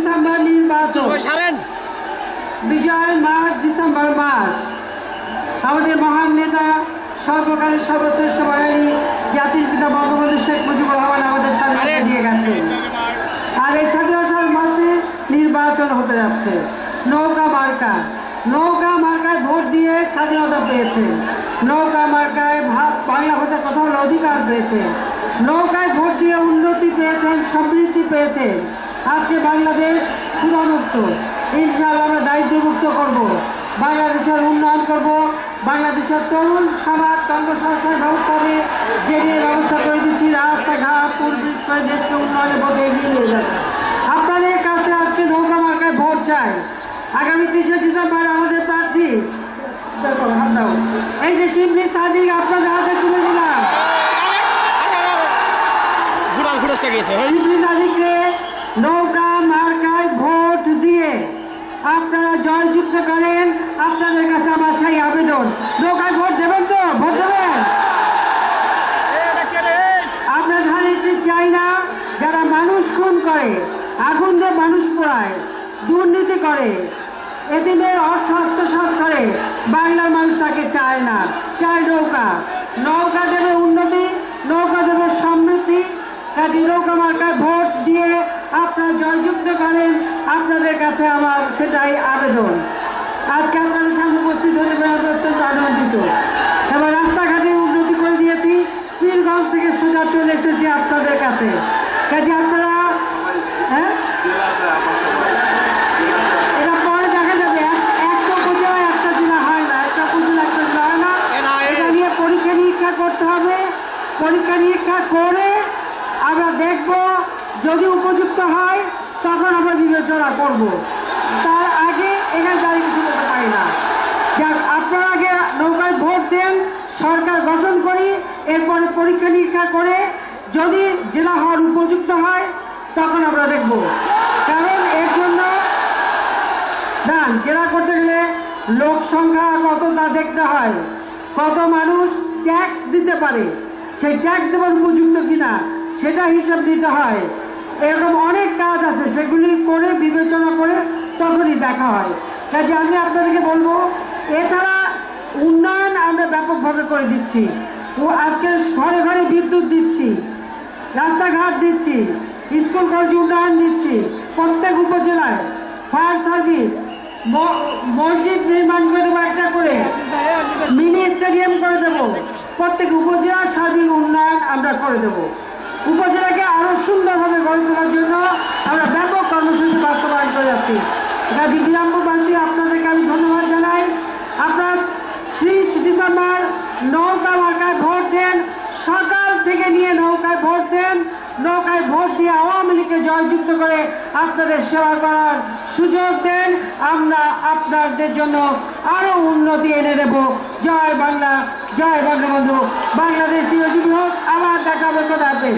December নির্বাচন, বিজয় মাস December মাস। আমাদের মহান নেতা সর্বকালের সর্বশ্রেষ্ঠ বাঙালি জাতির পিতা বঙ্গবন্ধু শেখ মুজিবুর রহমান আমাদের স্বাধীনতা দিয়ে গেছেন। আর এই স্বাধীনতার মাসে নির্বাচন হতে যাচ্ছে। নৌকা মার্কায় ভোট দিয়ে স্বাধীনতা পেয়েছে। নৌকা মার্কায় বাংলা ভাষা কথা বলার অধিকার পেয়েছে। নৌকায় ভোট দিয়ে উন্নতি পেয়েছেন, সমৃদ্ধি পেয়েছেন। আজকে বাংলাদেশ ক্ষুধামুক্ত। ইনশাআল্লাহ আমরা দারিদ্র্যমুক্ত করব, বাংলাদেশের উন্নয়ন করব। বাংলাদেশের তরুণ সমাজ কর্মসংস্থান ব্যবস্থা যে ব্যবস্থা করে দিচ্ছি, রাস্তাঘাট পুরবিশ করে দেশকে উন্নয়নের পথে এগিয়ে নিয়ে যাচ্ছে। আপনাদের কাছে আজকে নৌকা মার্কায় ভোট চাই। আগামী 30 ডিসেম্বর আমাদের প্রার্থী এই যে শিবলি সাদিক আপনাদের হাতে তুলে দিলাম। শিবলি সাদিককে নৌকা মার্কায় ভোট দিয়ে আপনারা জয়যুক্ত করেন। আপনাদের কাছে আমার সেই আবেদন, নৌকায় ভোট দেবেন তো? ভোট দেবেন? আপনার ধারে চাই না যারা মানুষ খুন করে, আগুন দিয়ে মানুষ পোড়ায়, দুর্নীতি করে, এদিনের অর্থ আত্মসাৎ করে, বাংলার মানুষ তাকে চায় না। চায় নৌকা দেবে উন্নতি, নৌকা দেবে সমৃদ্ধি। কাজে নৌকা মার্কায় ভোট দিয়ে আপনারা জয়যুক্ত করেন। আপনাদের কাছে আমার সেটাই আবেদন। আজকে আপনাদের সামনে উপস্থিত হতে পেরে অত্যন্ত আনন্দিত। এবার রাস্তাঘাটে উন্নতি করে দিয়েছি, পীরগঞ্জ থেকে সোজা চলে এসেছি আপনাদের কাছে। কাজে আপনারা এটা পরে দেখা যাবে। একটা উপজেলায় একটা জেলা হয় না, একটা উপজেলা একটা জেলা হয় না। এটা নিয়ে পরীক্ষা নিরীক্ষা করতে হবে। পরীক্ষা নিরীক্ষা করে আমরা দেখব, যদি উপযুক্ত হয় তখন আমরা বিবেচনা করব। তার আগে এখানে দাঁড়িয়ে কিছু করতে পারি না। যাক, আপনারা আগে নৌকায় ভোট দেন, সরকার গঠন করি, এরপরে পরীক্ষা নিরীক্ষা করে যদি জেলা হওয়ার উপযুক্ত হয় তখন আমরা দেখব। কারণ এর জন্য জেলা করতে গেলে লোক সংখ্যা কত তা দেখতে হয়, কত মানুষ ট্যাক্স দিতে পারে, সেই ট্যাক্স দেওয়ার উপযুক্ত কিনা সেটা হিসাব দিতে হয়। এরকম অনেক কাজ আছে, সেগুলি করে বিবেচনা করে তখনই দেখা হয়। কাজে আমি আপনাদেরকে বলবো, এছাড়া উন্নয়ন আমরা ব্যাপকভাবে করে দিচ্ছি। আজকে ঘরে ঘরে বিদ্যুৎ দিচ্ছি, রাস্তাঘাট দিচ্ছি, স্কুল কলেজ উন্নয়ন দিচ্ছি। প্রত্যেক উপজেলায় ফায়ার সার্ভিস, মসজিদ নির্মাণ করে দেবো একটা করে, মিনি স্টেডিয়াম করে দেবো। প্রত্যেক উপজেলার সার্বিক উন্নয়ন আমরা করে দেবো। উপজেলাকে আরো সুন্দরভাবে গড়ে তোলার জন্য আমরা ব্যাপক কর্মসূচি বাস্তবায়ন করে যাচ্ছি। গাজী বিরামপুরবাসী আপনাদেরকে আমি ধন্যবাদ জানাই। আপনার 30 ডিসেম্বর নৌকা মার্কায় ভোট দেন, সকাল থেকে নিয়ে নৌকায় ভোট দেন। নৌকায় ভোট দিয়ে আওয়ামী লীগকে জয়যুক্ত করে আপনাদের সেবা করার সুযোগ দেন। আমরা আপনাদের জন্য আরো উন্নতি এনে দেব। জয় বাংলা, জয় বঙ্গবন্ধু। বাংলাদেশ চিরজীবী হোক। আবার দেখা হবে।